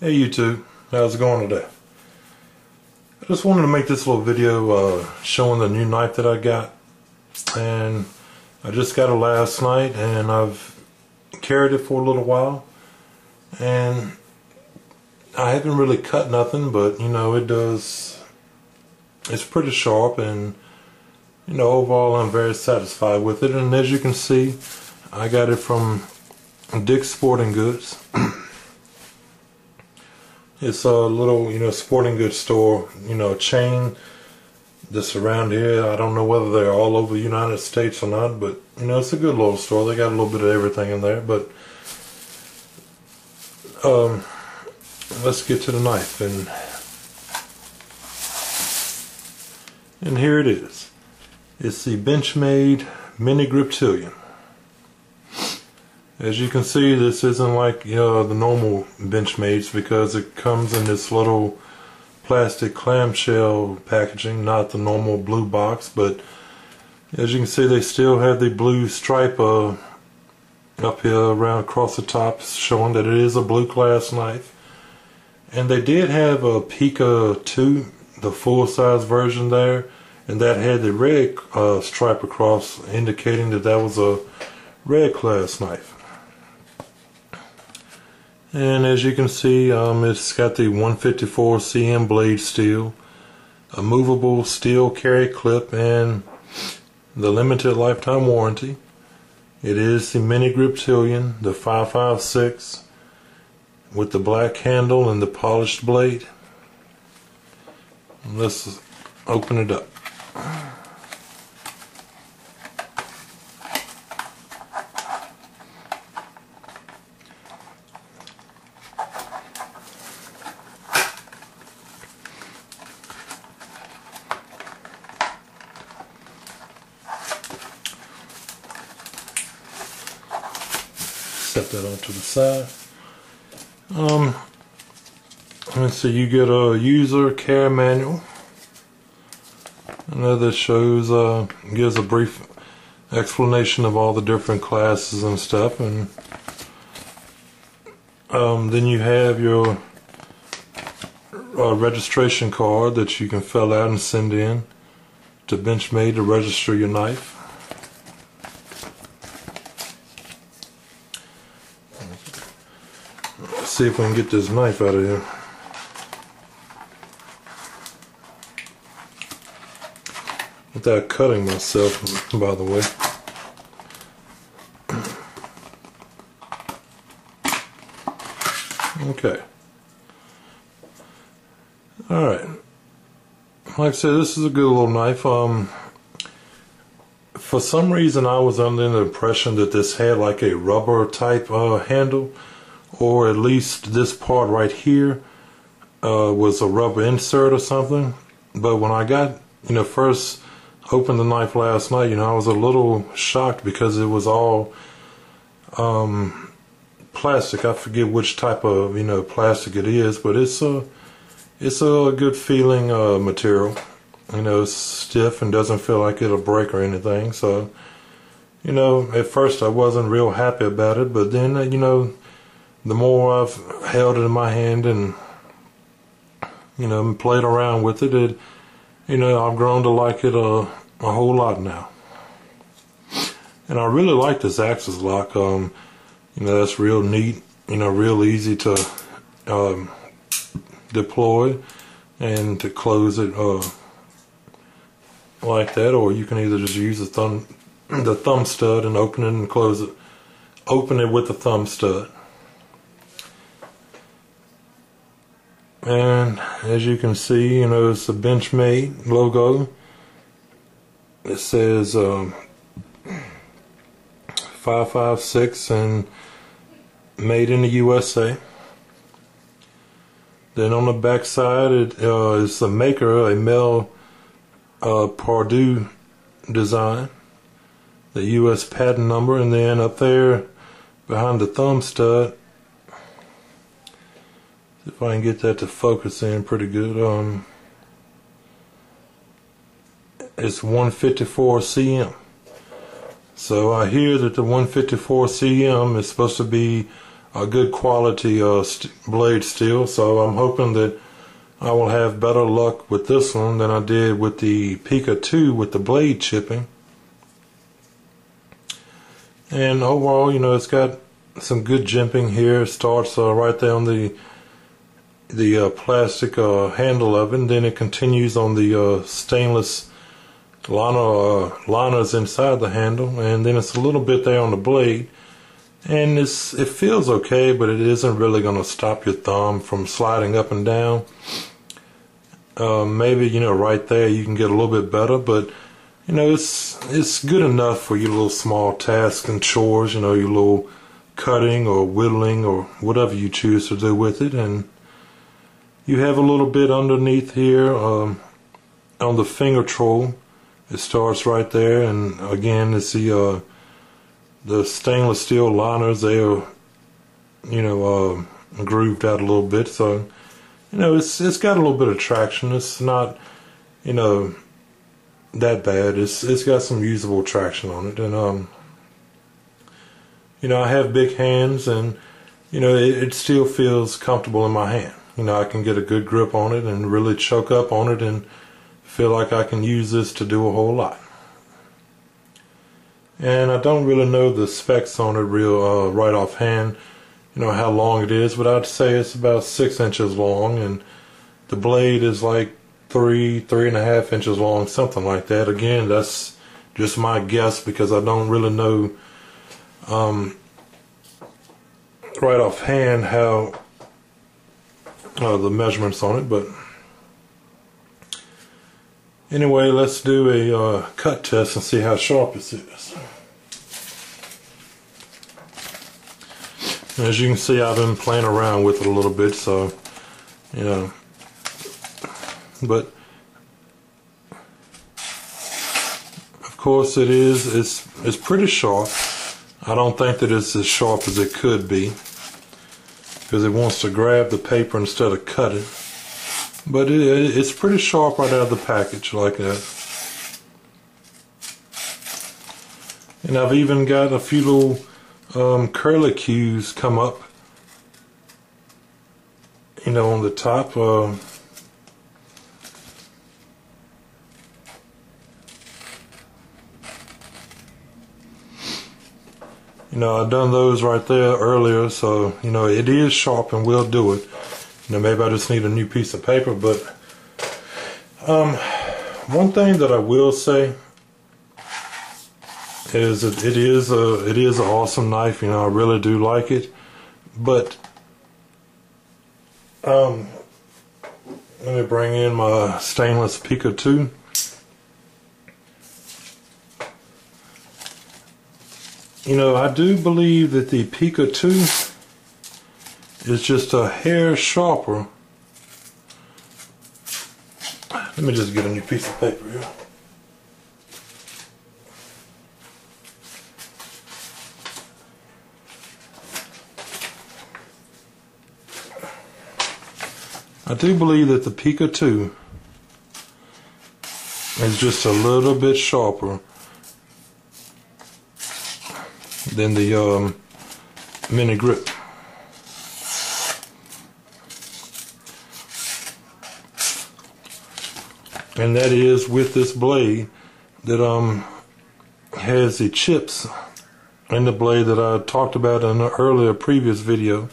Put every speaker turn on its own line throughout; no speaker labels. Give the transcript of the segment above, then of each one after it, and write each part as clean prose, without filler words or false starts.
Hey YouTube, how's it going today? I just wanted to make this little video showing the new knife that I got, and I just got it last night and I've carried it for a little while, and I haven't really cut nothing, but you know, it's pretty sharp, and you know, overall I'm very satisfied with it. And as you can see, I got it from Dick's Sporting Goods. It's a little, you know, sporting goods store, you know, chain that's around here. I don't know whether they're all over the United States or not, but you know, it's a good little store. They got a little bit of everything in there. But let's get to the knife, and here it is. It's the Benchmade Mini Griptilian. As you can see, this isn't like the normal Benchmades, because it comes in this little plastic clamshell packaging, not the normal blue box. But as you can see, they still have the blue stripe up here around across the top, showing that it is a blue class knife. And they did have a Pika II, the full-size version there, and that had the red stripe across, indicating that that was a red class knife. And as you can see, it's got the 154 cm blade steel, a movable steel carry clip, and the limited lifetime warranty. It is the Mini Griptilian, the 5.56, with the black handle and the polished blade. Let's open it up. Set that onto the side. Let's see, you get a user care manual. And that shows, gives a brief explanation of all the different classes and stuff, and then you have your registration card that you can fill out and send in to Benchmade to register your knife. Let's see if we can get this knife out of here. Without cutting myself, by the way. Okay. Alright. Like I said, this is a good little knife. For some reason I was under the impression that this had like a rubber type handle, or at least this part right here was a rubber insert or something. But when I got, first opened the knife last night, I was a little shocked because it was all plastic. I forget which type of plastic it is, but it's a good feeling material. It's stiff and doesn't feel like it'll break or anything. So at first I wasn't real happy about it, but then the more I've held it in my hand and played around with it, I've grown to like it a whole lot now. And I really like this axis lock. That's real neat, real easy to deploy and to close it like that, or you can either just use the thumb stud and open it and close it. Open it with the thumb stud. And as you can see, it's a Benchmade logo. It says 5.56 and made in the USA. Then on the back side, it is the maker, a Mel Pardue design, the US patent number, and then up there behind the thumb stud, if I can get that to focus in pretty good, it's 154 cm. So I hear that the 154 cm is supposed to be a good quality blade steel, so I'm hoping that I will have better luck with this one than I did with the Pika II with the blade chipping. And overall, you know, it's got some good jimping here. It starts right there on the plastic handle of it, and then it continues on the stainless liners inside the handle, and then it's a little bit there on the blade. And it feels okay, but it isn't really going to stop your thumb from sliding up and down. Maybe, you know, right there you can get a little bit better, but you know, it's good enough for your little small tasks and chores, you know, your little cutting or whittling or whatever you choose to do with it. And you have a little bit underneath here on the finger troll. It starts right there, and again, it's the stainless steel liners. They are, you know, grooved out a little bit, so you know, it's got a little bit of traction. It's not, you know, that bad. It's got some usable traction on it, and you know, I have big hands, and you know, it still feels comfortable in my hand. You know, I can get a good grip on it and really choke up on it and feel like I can use this to do a whole lot. And I don't really know the specs on it real right offhand, you know, how long it is, but I'd say it's about 6 inches long, and the blade is like 3.5 inches long, something like that. Again, that's just my guess because I don't really know right offhand how the measurements on it. But anyway, let's do a cut test and see how sharp this is. As you can see, I've been playing around with it a little bit, so you know, but of course it's pretty sharp. I don't think that it's as sharp as it could be because it wants to grab the paper instead of cut it, but it's pretty sharp right out of the package like that. And I've even got a few little curlicues come up, you know, on the top. You know, I've done those right there earlier, so you know, it is sharp and will do it. You know, maybe I just need a new piece of paper, but one thing that I will say is that it is an awesome knife. You know, I really do like it, but let me bring in my stainless Pika II. You know, I do believe that the Pika II is just a hair sharper. Let me just get a new piece of paper here. I do believe that the Pika II is just a little bit sharper than the mini grip. And that is with this blade that has the chips in the blade that I talked about in an earlier previous video.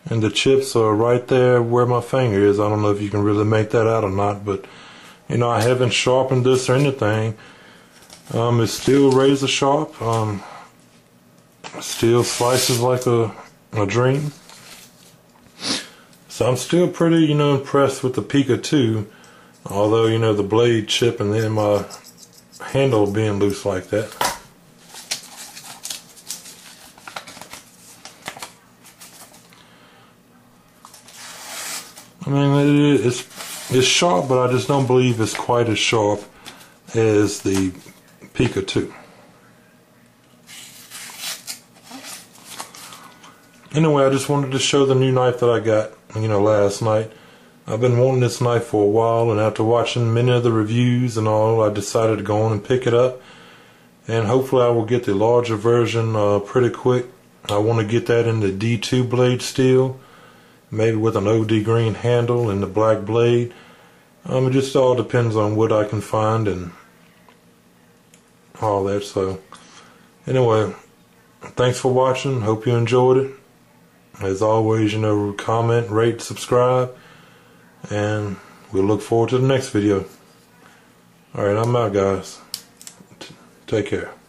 And the chips are right there where my finger is. I don't know if you can really make that out or not, but you know, I haven't sharpened this or anything. It's still razor sharp. Still slices like a dream. So I'm still pretty, you know, impressed with the Pika II. Although, you know, the blade chip and then my handle being loose like that. I mean, it's sharp, but I just don't believe it's quite as sharp as the Pika II. Anyway, I just wanted to show the new knife that I got, you know, last night. I've been wanting this knife for a while, and after watching many of the reviews and all, I decided to go on and pick it up. And hopefully I will get the larger version pretty quick. I want to get that in the D2 blade steel, maybe with an OD green handle and the black blade. It just all depends on what I can find and all that. So anyway, thanks for watching. Hope you enjoyed it. As always, comment, rate, subscribe, and we'll look forward to the next video. Alright, I'm out, guys. Take care.